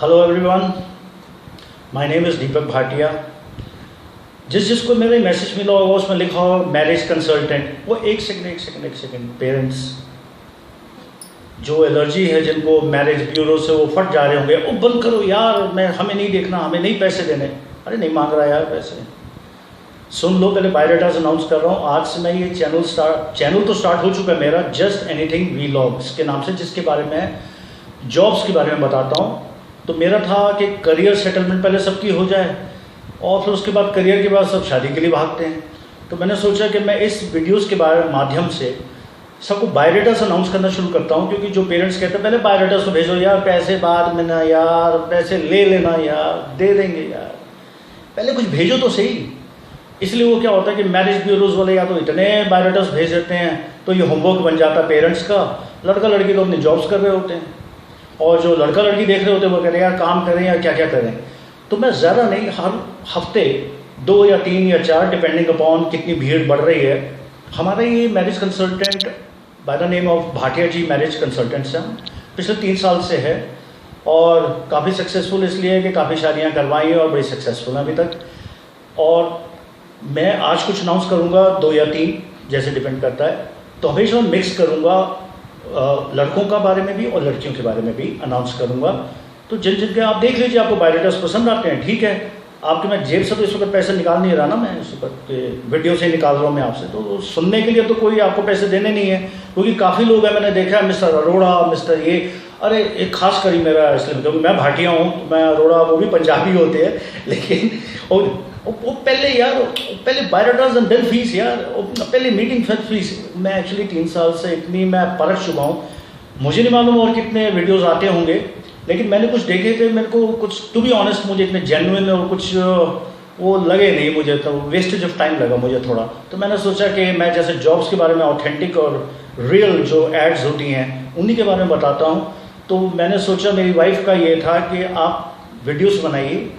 Hello everyone, my name is Deepak Bhatia. जिसको मेरे message मिला होगा उसमें लिखा होगा मैरिज कंसल्टेंट। वो एक सेकंड पेरेंट्स जो एलर्जी है, जिनको मैरिज ब्यूरो से वो फट जा रहे होंगे, वो बंद करो यार, हमें नहीं देखना, हमें नहीं पैसे देने। अरे नहीं मांग रहा यार पैसे, सुन लो। पहले बायोडाटास अनाउंस कर रहा हूँ, आज से मैं ये चैनल तो स्टार्ट हो चुका है मेरा, जस्ट एनीथिंग व्लॉग्स के नाम से, जिसके बारे में जॉब्स के बारे में बताता हूँ। तो मेरा था कि करियर सेटलमेंट पहले सबकी हो जाए और फिर उसके बाद करियर के बाद सब शादी के लिए भागते हैं। तो मैंने सोचा कि मैं इस वीडियोस के माध्यम से सबको बायोडाटास अनाउंस करना शुरू करता हूँ, क्योंकि जो पेरेंट्स कहते हैं पहले बायोडाटास तो भेजो यार, पैसे बाद में ना यार, पैसे ले लेना यार, दे देंगे यार, पहले कुछ भेजो तो सही। इसलिए वो क्या होता है कि मैरिज ब्यूरोज वाले या तो इतने बायोडाटास भेज देते हैं तो ये होमवर्क बन जाता है पेरेंट्स का। लड़का लड़की तो अपनी जॉब्स कर रहे होते हैं और जो लड़का लड़की देख रहे होते हैं वो कह रहे हैं यार काम करें या क्या क्या करें। तो मैं ज़्यादा नहीं, हर हफ्ते 2 या 3 या 4 डिपेंडिंग अपॉन कितनी भीड़ बढ़ रही है। हमारा ये marriage consultant by the name of Bhatia ji marriage consultants हैं, पिछले 3 साल से है और काफ़ी सक्सेसफुल इसलिए है कि काफ़ी शादियाँ करवाई हैं और बड़ी सक्सेसफुल हैं अभी तक। और मैं आज कुछ अनाउंस करूँगा 2 या 3, जैसे डिपेंड करता है। तो हमेशा मिक्स करूँगा, लड़कों का बारे में भी और लड़कियों के बारे में भी अनाउंस करूँगा। तो जिनके आप देख लीजिए, आपको बायोडाटास पसंद आते हैं ठीक है। आपके मैं जेब से तो इस वक्त पैसे निकाल नहीं रहा ना, मैं इस वक्त वीडियो से निकाल रहा हूँ मैं आपसे, तो सुनने के लिए तो कोई आपको पैसे देने नहीं है, क्योंकि काफ़ी लोग हैं, मैंने देखा है मिस्टर अरोड़ा, मिस्टर ये, अरे एक खास करी मेरा इसलिए क्योंकि मैं भाटिया हूँ, मैं अरोड़ा, वो भी पंजाबी होते हैं, लेकिन वो पहले बायोडाटास एंड देन फीस यार, पहले मीटिंग फिर फीस। मैं एक्चुअली 3 साल से इतनी मैं परख चुका हूँ, मुझे नहीं मालूम और कितने वीडियोस आते होंगे, लेकिन मैंने कुछ देखे थे, मेरे को कुछ टू बी ऑनेस्ट मुझे इतने जेन्युइन और कुछ वो लगे नहीं मुझे, तो वेस्टेज ऑफ टाइम लगा मुझे थोड़ा। तो मैंने सोचा कि मैं जैसे जॉब्स के बारे में ऑथेंटिक और रियल जो एड्स होती हैं उन्हीं के बारे में बताता हूँ। तो मैंने सोचा, मेरी वाइफ का ये था कि आप वीडियोस बनाइए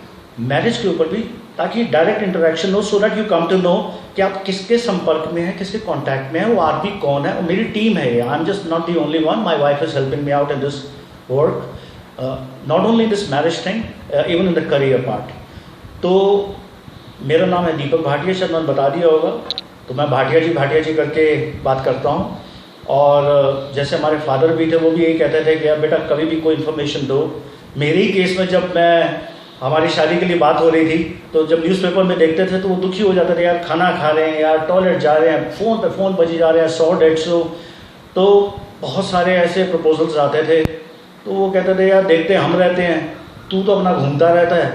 मैरिज के ऊपर भी, ताकि डायरेक्ट इंटरेक्शन हो, so that you come to know कि आप किसके संपर्क में हैं, किसके कांटेक्ट में है, वो आदमी कौन है। और मेरी टीम है, I am just not the only one, my wife is helping me out in this work, not only this marriage thing, even in the career part. तो मेरा नाम है दीपक भाटिया, शायद मैंने बता दिया होगा। तो मैं भाटिया जी करके बात करता हूँ। और जैसे हमारे फादर भी थे, वो भी यही कहते थे कि यार बेटा कभी भी कोई इन्फॉर्मेशन दो। मेरे ही केस में जब हमारी शादी के लिए बात हो रही थी, तो जब न्यूज़पेपर में देखते थे तो वो दुखी हो जाते थे, यार खाना खा रहे हैं, यार टॉयलेट जा रहे हैं, फ़ोन पे फ़ोन बजी जा रहे हैं 100-150। तो बहुत सारे ऐसे प्रपोजल्स आते थे, तो वो कहते थे यार देखते हम रहते हैं, तू तो अपना घूमता रहता है,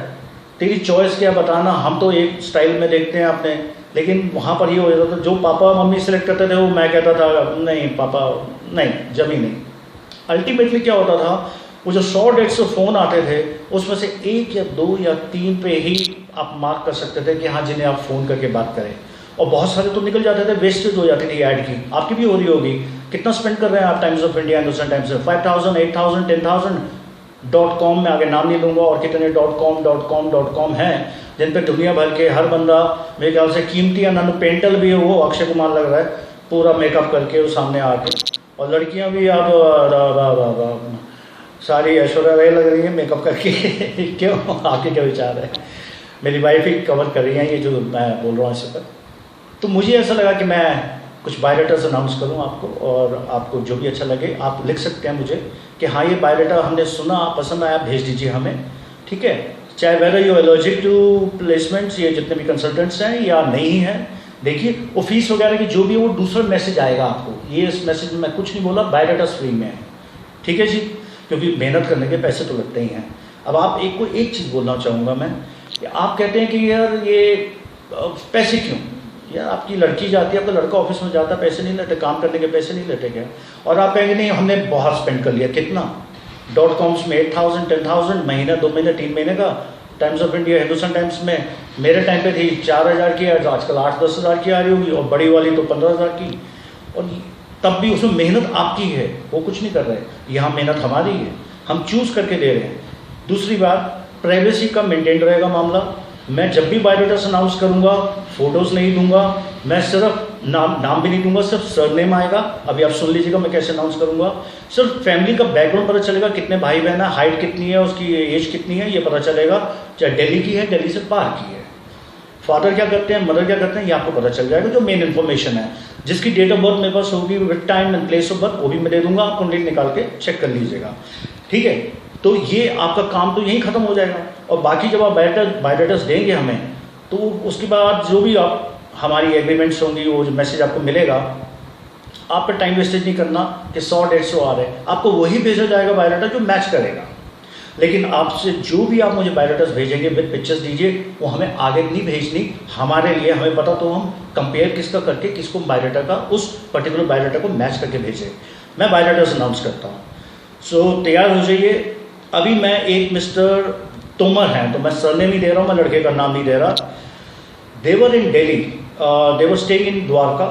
तेरी चॉइस क्या बताना, हम तो एक स्टाइल में देखते हैं अपने। लेकिन वहाँ पर ये हो जाता था, जो पापा मम्मी सेलेक्ट करते थे वो मैं कहता था नहीं पापा नहीं, जमी नहीं। अल्टीमेटली क्या होता था, वो जो 100-150 फ़ोन आते थे उसमें से 1 या 2 या 3 पे ही आप मार्क कर सकते थे कि हाँ जिन्हें आप फ़ोन करके बात करें। और बहुत सारे तो निकल जाते थे, वेस्टेज हो जाती थी ऐड की। आपकी भी हो रही होगी, कितना स्पेंड कर रहे हैं आप times of India, Hindustan times से 5000, 8000, 10,000 .com में, आगे नाम नहीं लूँगा, और कितने .com हैं जिन पे दुनिया भर के हर बंदा, मेरे ख्याल से कीमती अनंत पेंटल भी है वो, अक्षय कुमार लग रहा है पूरा मेकअप करके वो सामने आके। और लड़कियाँ भी अब सारी ऐश्वर्या राय लग रही है मेकअप करके क्यों, आपके क्या विचार है? मेरी वाइफ ही कवर कर रही है ये जो मैं बोल रहा हूँ इस पर। तो मुझे ऐसा लगा कि मैं कुछ बायोडाटास अनाउंस करूँ आपको, और आपको जो भी अच्छा लगे आप लिख सकते हैं मुझे कि हाँ ये बायोडाटा हमने सुना, पसंद आया, भेज दीजिए हमें, ठीक है। चाहे whether you allergic to placements, ये जितने भी कंसल्टेंट्स हैं या नहीं हैं, देखिए वो फीस वगैरह की जो भी है वो दूसरा मैसेज आएगा आपको। ये इस मैसेज में मैं कुछ नहीं बोला, बायोडाटास फ्री में है, ठीक है जी, क्योंकि मेहनत करने के पैसे तो लगते ही हैं। अब आप एक चीज़ बोलना चाहूँगा मैं, कि आप कहते हैं कि यार ये पैसे क्यों, यार आपकी लड़की जाती है, आपका लड़का ऑफिस में जाता है, पैसे नहीं लेते, काम करने के पैसे नहीं लेते क्या? और आप कहेंगे नहीं हमने बहुत स्पेंड कर लिया, कितना? .coms में 8,000, 10,000, महीना, 2 महीने, 3 महीने का। Times of India, Hindustan times में मेरे टाइम पे थी 4,000 की, आजकल 8-10 हज़ार की आ रही होगी, और बड़ी वाली तो 15,000 की। और तब भी उसमें मेहनत आपकी है, वो कुछ नहीं कर रहे, यहाँ मेहनत हमारी है, हम चूज़ करके दे रहे हैं। दूसरी बात, प्राइवेसी का मेंटेन रहेगा मामला। मैं जब भी बायोडाटास अनाउंस करूँगा फ़ोटोज़ नहीं दूंगा, मैं सिर्फ नाम भी नहीं दूंगा, सिर्फ सरनेम आएगा। अभी आप सुन लीजिएगा मैं कैसे अनाउंस करूंगा। सिर्फ फैमिली का बैकग्राउंड पता चलेगा, कितने भाई बहन है, हाइट कितनी है, उसकी एज कितनी है, ये पता चलेगा। चाहे दिल्ली की है, दिल्ली से बाहर की है, फादर क्या करते हैं, मदर क्या करते हैं, ये आपको पता चल जाएगा। जो मेन इन्फॉर्मेशन है, जिसकी डेट ऑफ बर्थ मेरे पास होगी with time and place of birth, वो भी मैं दे दूंगा, आप कुंडली निकाल के चेक कर लीजिएगा। ठीक है, तो ये आपका काम तो यहीं खत्म हो जाएगा। और बाकी जब आप बायोडाटास देंगे हमें, तो उसके बाद जो भी आप हमारी एग्रीमेंट्स होंगी, वो जो मैसेज आपको मिलेगा, आप पर टाइम वेस्टेज नहीं करना कि 100-150 आ रहे हैं, आपको वही भेजा जाएगा बायोडाटा जो मैच करेगा। लेकिन आपसे जो भी आप मुझे बायोडाटास भेजेंगे विद पिक्चर्स दीजिए, वो हमें आगे नहीं भेजनी, हमारे लिए हमें पता तो हम कंपेयर किसका करके किसको बायोडाटा का, उस पर्टिकुलर बायोडाटा को मैच करके भेजें। मैं बायोडाटास अनाउंस करता हूँ। सो तैयार हो जाइए। अभी मैं एक मिस्टर तोमर हैं, तो मैं सरनेम ही दे रहा हूँ, मैं लड़के का नाम नहीं दे रहा। They were in Delhi, they were staying in Dwarka,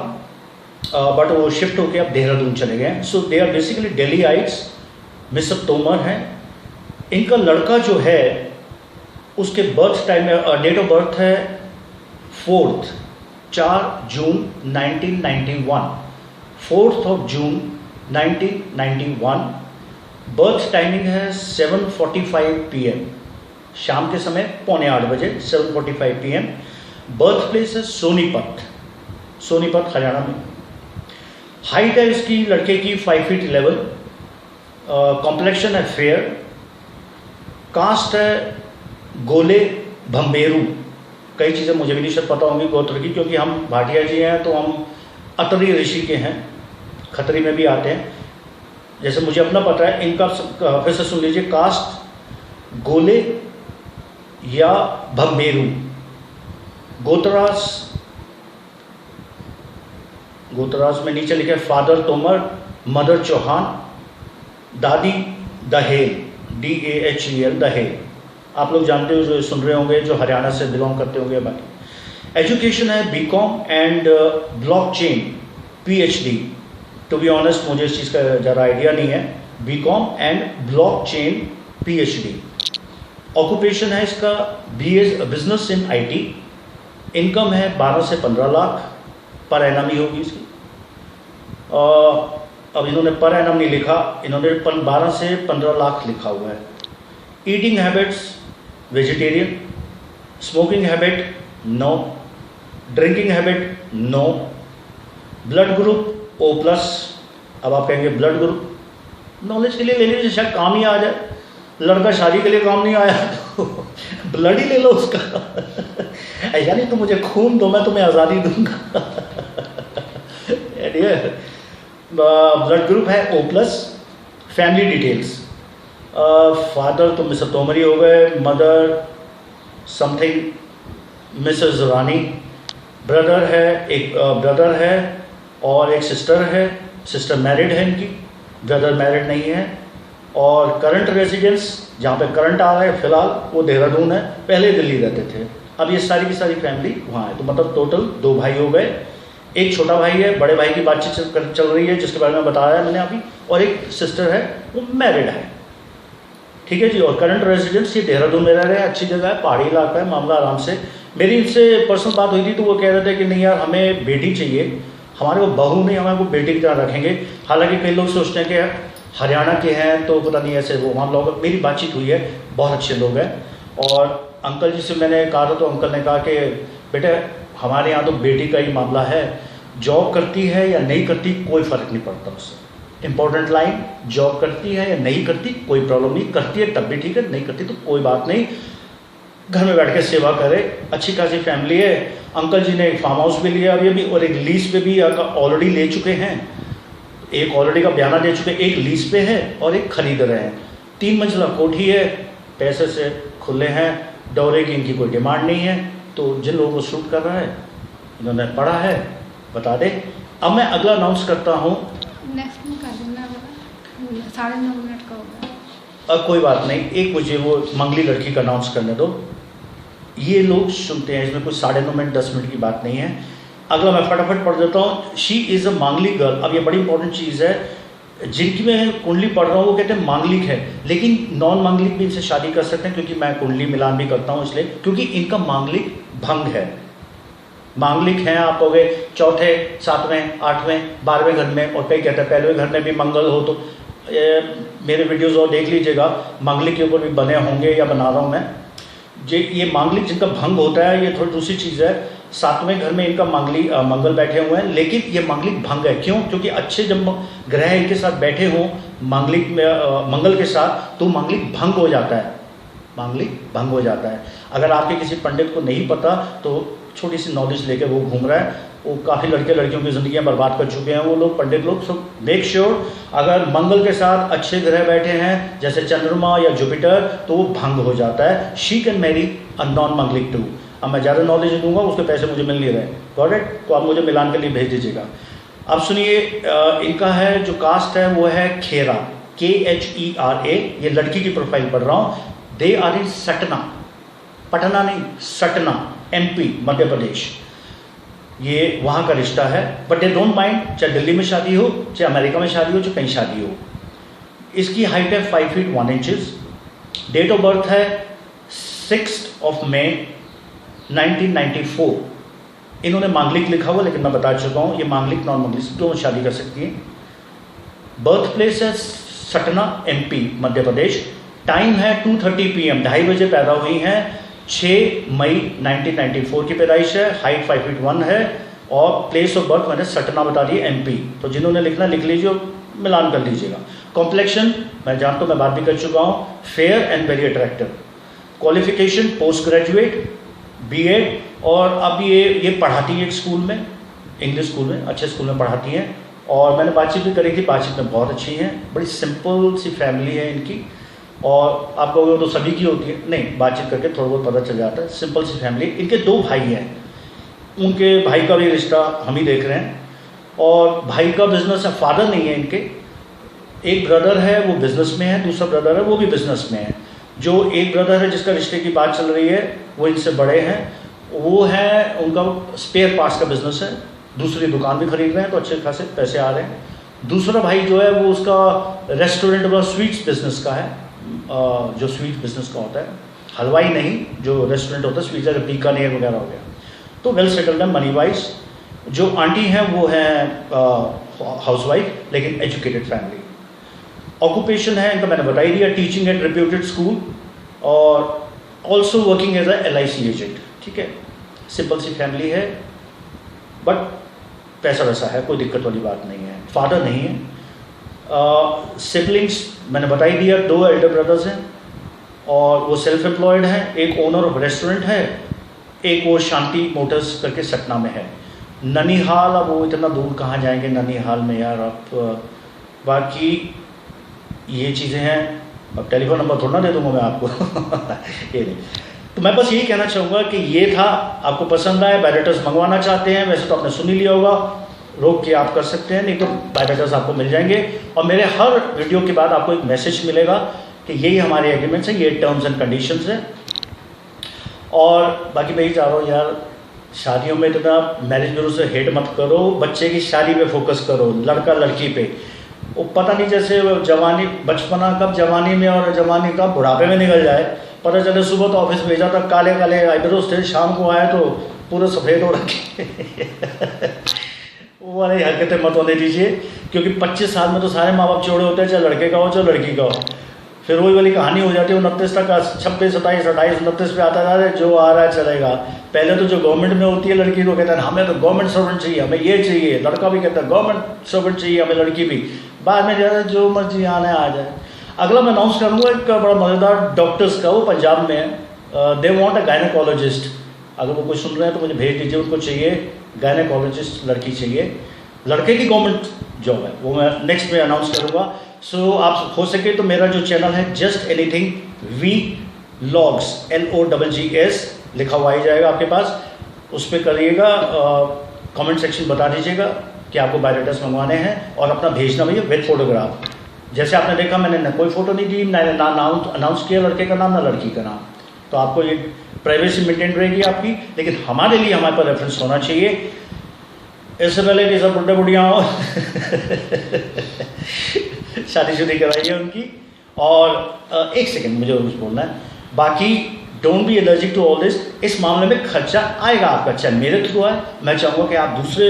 but वो शिफ्ट होके अब देहरादून चले गए। So they are basically Delhiites. Mister Tomar हैं। इनका लड़का जो है उसके बर्थ टाइम में डेट ऑफ बर्थ है 4 जून 1991, 4 जून 1991। बर्थ टाइमिंग है 7:45 PM, शाम के समय 7:45 बजे, 7:45 PM। बर्थ प्लेस है सोनीपत, सोनीपत हरियाणा में। हाइट है इसकी लड़के की 5 फीट 11। कॉम्प्लेक्शन है फेयर। कास्ट है गोले भंबेरू। कई चीज़ें मुझे भी नहीं शायद पता होंगी गोत्र की, क्योंकि हम भाटिया जी हैं तो हम अतरी ऋषि के हैं, खतरी में भी आते हैं, जैसे मुझे अपना पता है। इनका फिर से सुन लीजिए, कास्ट गोले या भंबेरू। गोत्रास में नीचे लिखे फादर तोमर, मदर चौहान, दादी दहेल, DAHEL दहेल। आप लोग जानते हो, जो सुन रहे होंगे, जो हरियाणा से बिलोंग करते होंगे। बाकी एजुकेशन है BCom and blockchain PhD। To be honest मुझे इस चीज़ का ज़्यादा आइडिया नहीं है। BCom and blockchain PhD। Occupation है इसका बिजनेस इन IT। इनकम है 12 से 15 लाख पर एनम ही होगी इसकी। अब इन्होंने पर एनम नहीं लिखा, इन्होंने 12 से 15 लाख लिखा हुआ है। Eating habits vegetarian. Smoking habit no. Drinking habit no. Blood group O+। अब आप कहेंगे ब्लड ग्रुप नॉलेज के लिए ले लीजिए, शायद काम ही आ जाए। लड़का शादी के लिए काम नहीं आया तो ब्लड ही ले लो उसका। यानी तुम मुझे खून दो, मैं तुम्हें आज़ादी दूंगा। ब्लड ग्रुप है O+। फैमिली डिटेल्स, फादर तो मिस्टर तोमरी हो गए, मदर समथिंग मिसेस रानी। ब्रदर है, एक ब्रदर है और एक सिस्टर है। सिस्टर मैरिड है इनकी, ब्रदर मैरिड नहीं है। और करंट रेजिडेंस जहाँ पे करंट आ रहा है फिलहाल, वो देहरादून है, पहले दिल्ली रहते थे। अब ये सारी की सारी फैमिली वहाँ है। तो मतलब टोटल 2 भाई हो गए। एक छोटा भाई है, बड़े भाई की बातचीत चल रही है जिसके बारे में बताया है मैंने अभी, और एक सिस्टर है, वो मैरिड है। ठीक है जी। और करंट रेजिडेंस ये देहरादून में रह रहे हैं, अच्छी जगह है, पहाड़ी इलाका है, मामला आराम से। मेरी इनसे पर्सनल बात हुई थी तो वो कह रहे थे कि नहीं यार हमें बेटी चाहिए, हमारे को बहू नहीं, हमें को बेटी की तरह रखेंगे। हालांकि कई लोग सोचते हैं कि हरियाणा के हैं तो पता नहीं ऐसे वो वहाँ लोग। मेरी बातचीत हुई है, बहुत अच्छे लोग हैं। और अंकल जी से मैंने कहा था तो अंकल ने कहा कि बेटे हमारे यहाँ तो बेटी का ही मामला है, जॉब करती है या नहीं करती कोई फ़र्क नहीं पड़ता उससे। इंपॉर्टेंट लाइन, जॉब करती है या नहीं करती कोई प्रॉब्लम नहीं, करती है तब भी ठीक है, नहीं करती तो कोई बात नहीं, घर में बैठ के सेवा करे। अच्छी खासी फैमिली है। अंकल जी ने एक फार्म हाउस भी लिया अभी अभी, और एक लीज पे भी ऑलरेडी ले चुके हैं। एक ऑलरेडी का बयाना दे चुके, एक लीज पे है और एक खरीद रहे हैं। 3 मंजिला कोठी है, पैसे से खुले हैं, दौरे की इनकी कोई डिमांड नहीं है। तो जिन लोगों को शूट कर रहा है, इन्होंने पढ़ा है, बता दे। अब मैं अगला अनाउंस करता हूँ। नेक्स्ट में कर देना, 9:30 मिनट का होगा। अब कोई बात नहीं, एक मुझे वो मंगली लड़की का अनाउंस करने दो। ये लोग सुनते हैं, इसमें कोई 9:30 मिनट 10 मिनट की बात नहीं है। अगला मैं फटाफट पढ़ देता हूँ। शी इज़ अ मांगलिक गर्ल। अब ये बड़ी इंपॉर्टेंट चीज़ है, जिनकी मैं कुंडली पढ़ रहा हूँ वो कहते हैं मांगलिक है, लेकिन नॉन मांगलिक भी इनसे शादी कर सकते हैं, क्योंकि मैं कुंडली मिलान भी करता हूँ इसलिए, क्योंकि इनका मांगलिक भंग है। मांगलिक हैं आप हो गए चौथे, सातवें, आठवें, 12वें घर में, और कई कहते हैं 1वें घर में भी मंगल हो। तो मेरे वीडियोज़ और देख लीजिएगा, मांगलिक के ऊपर भी बने होंगे या बना रहा हूँ मैं। ये मांगलिक जिनका भंग होता है, ये थोड़ी दूसरी चीज़ है। 7वें घर में इनका मंगल बैठे हुए हैं, लेकिन ये मांगलिक भंग है। क्यों? क्योंकि अच्छे जब ग्रह इनके साथ बैठे हों मांगलिक में, मंगल के साथ, तो मांगलिक भंग हो जाता है, मांगलिक भंग हो जाता है। अगर आपके किसी पंडित को नहीं पता तो छोटी सी नॉलेज लेकर वो घूम रहा है, वो काफ़ी लड़के लड़कियों की ज़िंदगियाँ बर्बाद कर चुके हैं वो लोग, पंडित लोग। सो मेक श्योर अगर मंगल के साथ अच्छे ग्रह बैठे हैं जैसे चंद्रमा या जुपिटर, तो वो भंग हो जाता है। She can marry a non manglik too. अब मैं ज़्यादा नॉलेज दूंगा, उसके पैसे मुझे मिल नहीं रहे, गॉट इट? तो आप मुझे मिलान के लिए भेज दीजिएगा। अब सुनिए, इनका है जो कास्ट है वो है खेरा, KHERA। ये लड़की की प्रोफाइल पढ़ रहा हूँ। दे आर इन सटना, पटना नहीं, सटना, MP, मध्य प्रदेश। ये वहाँ का रिश्ता है, बट दे डोंट माइंड, चाहे दिल्ली में शादी हो, चाहे अमेरिका में शादी हो, चाहे कहीं शादी हो। इसकी हाइट है 5 feet 1 inches. Date of birth है 6 मई 1994। इन्होंने मांगलिक लिखा हुआ, लेकिन मैं बता चुका हूँ ये मांगलिक नॉन मांगलिक दोनों शादी कर सकती हैं। बर्थ प्लेस है सटना, MP, मध्य प्रदेश। टाइम है 2:30 PM, 2:30 बजे पैदा हुई हैं। 6 मई 1994 की पैदाइश है। हाइट 5 फीट 1 है, और प्लेस ऑफ बर्थ मैंने सटना बता दी, MP। तो जिन्होंने लिखना लिख लीजिए, मिलान कर लीजिएगा। कॉम्प्लेक्शन मैं जानता हूँ, मैं बात भी कर चुका हूँ, fair and very attractive. Qualification post graduate, BEd, और अब ये पढ़ाती है एक स्कूल में, इंग्लिश स्कूल में, अच्छे स्कूल में पढ़ाती हैं। और मैंने बातचीत भी करी थी, बातचीत में बहुत अच्छी हैं। बड़ी सिंपल सी फैमिली है इनकी, और आप कहोगे तो सभी की होती है, नहीं, बातचीत करके थोड़ा बहुत पता चल जाता है। सिंपल सी फैमिली। इनके 2 भाई हैं, उनके भाई का भी रिश्ता हम ही देख रहे हैं, और भाई का बिजनेस है, फादर नहीं है इनके। एक ब्रदर है वो बिजनेस में है, दूसरा ब्रदर है वो भी बिजनेस में है। जो एक ब्रदर है जिसका रिश्ते की बात चल रही है, वो इनसे बड़े हैं, वो है, उनका स्पेयर पार्ट्स का बिजनेस है, दूसरी दुकान भी खरीद रहे हैं, तो अच्छे खासे पैसे आ रहे हैं। दूसरा भाई जो है वो उसका रेस्टोरेंट व स्वीट्स बिजनेस का है, जो स्वीट बिजनेस का होता है, हलवाई नहीं, जो रेस्टोरेंट होता है स्वीट, जैसे बीकानेर वगैरह हो गया। तो वेल सेटल्ड है मनी वाइज। जो आंटी हैं वो है हाउसवाइफ, लेकिन एजुकेटेड फैमिली। ऑक्यूपेशन है इनका मैंने बता ही दिया, टीचिंग एट रेप्यूटेड स्कूल, और also working as a LIC agent. ठीक है, सिंपल सी फैमिली है, बट पैसा वैसा है, कोई दिक्कत वाली बात नहीं है। फादर नहीं है। सिबलिंग्स मैंने बता ही दिया, 2 एल्डर ब्रदर्स हैं, और वो सेल्फ एम्प्लॉयड हैं। एक ओनर ऑफ रेस्टोरेंट है, एक वो शांति मोटर्स करके सटना में है। ननिहाल, अब वो इतना दूर कहाँ जाएंगे ननिहाल में यार आप। बाकी ये चीज़ें हैं। अब टेलीफोन नंबर थोड़ा ना दे दूँगा मैं आपको ये नहीं। तो मैं बस यही कहना चाहूँगा कि ये था, आपको पसंद आए, बायोडाटास मंगवाना चाहते हैं, वैसे तो आपने सुन ही लिया होगा, रोक के आप कर सकते हैं, नहीं तो बायोडाटास आपको मिल जाएंगे। और मेरे हर वीडियो के बाद आपको एक मैसेज मिलेगा कि यही हमारे एग्रीमेंट्स हैं, ये टर्म्स एंड कंडीशंस हैं। और बाकी मैं यही चाह रहा हूँ यार, शादियों में इतना मैरिज ब्यूरो से हेट मत करो, बच्चे की शादी पे फोकस करो, लड़का लड़की पे। वो पता नहीं, जैसे जवानी, बचपना कब जवानी में और जवानी कब बुढ़ापे में निकल जाए। पता चले सुबह तो ऑफिस भेजा था, काले काले आईब्रोज थे, शाम को आए तो पूरा सफ़ेद हो रखे वो वाली हरकतें मत होने दीजिए, क्योंकि 25 साल में तो सारे माँ बाप चौड़े होते हैं, चाहे लड़के का हो चाहे लड़की का हो। फिर वही वाली कहानी हो जाती है, 29 तक, 26, 27, 28, 29 पे आता जा रहा है, जो आ रहा है चलेगा। पहले तो जो गवर्नमेंट में होती है लड़की को कहता है हमें तो गवर्नमेंट सर्वेंट चाहिए, हमें ये चाहिए, लड़का भी कहता है गवर्नमेंट सर्वेंट चाहिए हमें, लड़की भी। बाद में ज़्यादा जो मर्जी आना है आ जाए। अगला मैं अनाउंस करूँगा एक बड़ा मज़ेदार डॉक्टर्स का, वो पंजाब में है। They want a gynaecologist. अगर वो कोई सुन रहे हैं तो मुझे भेज दीजिए, उनको चाहिए गायनेकोलॉजिस्ट, लड़की चाहिए। लड़के की गवर्नमेंट जॉब है, वो मैं नेक्स्ट में अनाउंस करूँगा। सो आप हो सके तो मेरा जो चैनल है जस्ट एनीथिंग vlogs, LOGGS लिखा हुआ ही जाएगा आपके पास, उस पर करिएगा, कमेंट सेक्शन बता दीजिएगा कि आपको बायोडाटास मंगवाने हैं, और अपना भेजना भैया विद फोटोग्राफ। जैसे आपने देखा मैंने न कोई फ़ोटो नहीं दी, मैंने ना अनाउंस किया लड़के का नाम ना लड़की का नाम, तो आपको ये प्राइवेसी मेंटेन रहेगी आपकी। लेकिन हमारे लिए हमारे पास रेफरेंस होना चाहिए, इससे पहले कि सब बुढ़े बुढ़िया हो शादीशुदी कराई है उनकी। और एक सेकंड मुझे कुछ बोलना है, बाकी don't be allergic to all this. इस मामले में खर्चा आएगा आपका, चाहे मेरे थ्रू आए। मैं चाहूँगा कि आप दूसरे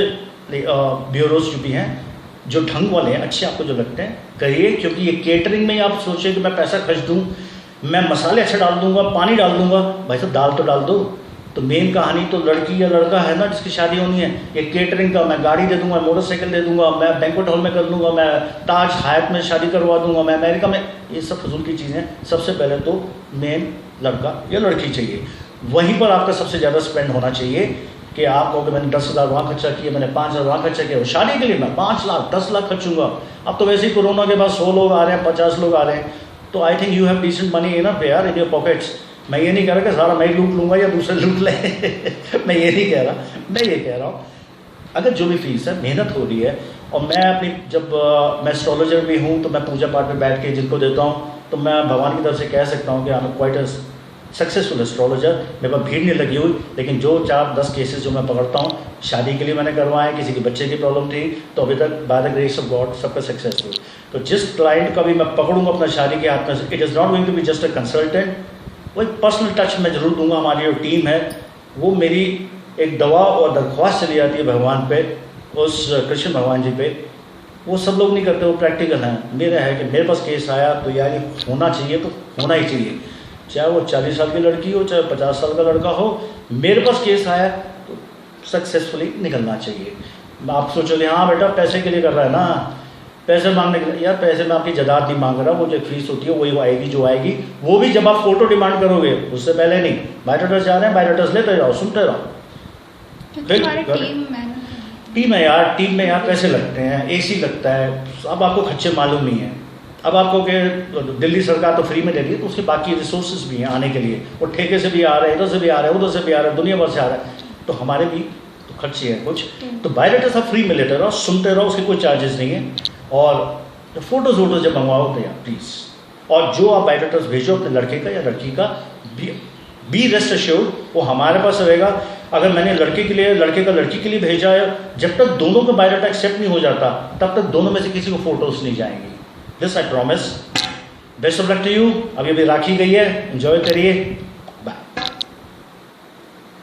ब्यूरोज जो भी हैं, जो ढंग वाले हैं, अच्छे आपको जो लगते हैं, करिए। क्योंकि ये केटरिंग में ही आप सोचिए कि मैं पैसा खर्च दूँ, मैं मसाले अच्छे डाल दूंगा, पानी डाल दूंगा, भाई साहब दाल तो डाल दो। तो मेन कहानी तो लड़की या लड़का है ना जिसकी शादी होनी है। ये केटरिंग का मैं गाड़ी दे दूंगा, मोटरसाइकिल दे दूंगा, मैं बैंक्वेट हॉल में कर दूंगा, मैं ताज हयात में शादी करवा दूंगा, मैं अमेरिका में, ये सब फजूल की चीज़ें। सबसे पहले तो मेन लड़का या लड़की चाहिए, वहीं पर आपका सबसे ज़्यादा स्पेंड होना चाहिए। कि आप कहोगे मैंने 10,000 वहाँ खर्चा किया, मैंने 5,000 वहाँ खर्चा किया, शादी के लिए मैं 5 लाख 10 लाख खर्चूंगा। अब तो वैसे ही कोरोना के बाद 100 लोग आ रहे हैं, 50 लोग आ रहे हैं, तो I think you have decent money enough यार इन योर पॉकेट्स। मैं ये नहीं कह रहा कि सारा मैं लूट लूँगा या दूसरे लूट लें मैं ये नहीं कह रहा, मैं ये कह रहा हूँ अगर जो भी फीस है, मेहनत हो रही है। और मैं अपनी जब मैं एस्ट्रोलॉजर भी हूँ, तो मैं पूजा पाठ में बैठ के जिनको देता हूँ, तो मैं भगवान की तरफ से कह सकता हूँ कि I am quite a successful astrologer. मेरे पास भीड़ नहीं लगी हुई, लेकिन जो 4-10 केसेस जो मैं पकड़ता हूँ, शादी के लिए मैंने करवाए, किसी के बच्चे की प्रॉब्लम थी, तो अभी तक by the grace of God सबका सक्सेसफुल। तो जिस क्लाइंट का भी मैं पकड़ूंगा अपना शादी के हाथ में, it is not going to be just a consultant, वो एक पर्सनल टच मैं ज़रूर दूंगा। हमारी जो टीम है, वो मेरी एक दवा और दरख्वास्त चली जाती है भगवान पे, उस कृष्ण भगवान जी पे। वो सब लोग नहीं करते, वो प्रैक्टिकल हैं। मेरा है कि मेरे पास केस आया तो यार ये होना चाहिए, तो होना ही चाहिए, चाहे वो 40 साल की लड़की हो, चाहे 50 साल का लड़का हो। मेरे पास केस आया तो सक्सेसफुली निकलना चाहिए। आप सोचोगे हाँ बेटा पैसे के लिए कर रहा है ना, पैसे मांगने के लिए, यार पैसे में आपकी जदाद नहीं मांग रहा, वो जो फीस होती है वही आएगी जो आएगी, वो भी जब आप फोटो डिमांड करोगे, उससे पहले नहीं। बायोडाटास जा रहे हैं, बायोडाटास लेते जाओ, सुनते रहो। टीम है यार, टीम में यार पैसे लगते हैं, एसी लगता है, अब आपको खर्चे मालूम नहीं है। अब आपको कि दिल्ली सरकार तो फ्री में दे रही है, तो उसके बाकी रिसोर्सेज भी हैं आने के लिए, वो ठेके से भी आ रहे हैं, इधर से भी आ रहे हैं, उधर से भी आ रहे हैं, दुनिया भर से आ रहा है, तो हमारे भी तो खर्चे हैं कुछ। तो बायोडाटा सब फ्री में लेते रहो, सुनते रहो, उसके कोई चार्जेस नहीं है। और फोटोज वोटोज जब मंगवाओ तो यार प्लीज़, और जो आप बायोडाटास भेजो अपने लड़के का या लड़की का, बी रेस्ट अश्योर्ड वो हमारे पास रहेगा। अगर मैंने लड़के के लिए, लड़के का लड़की के लिए भेजा है, जब तक दोनों का बायोडाटा एक्सेप्ट नहीं हो जाता, तब तक दोनों में से किसी को फोटोज नहीं जाएंगी। This I promise. Best of luck to you. अभी राखी गई है, एंजॉय करिए।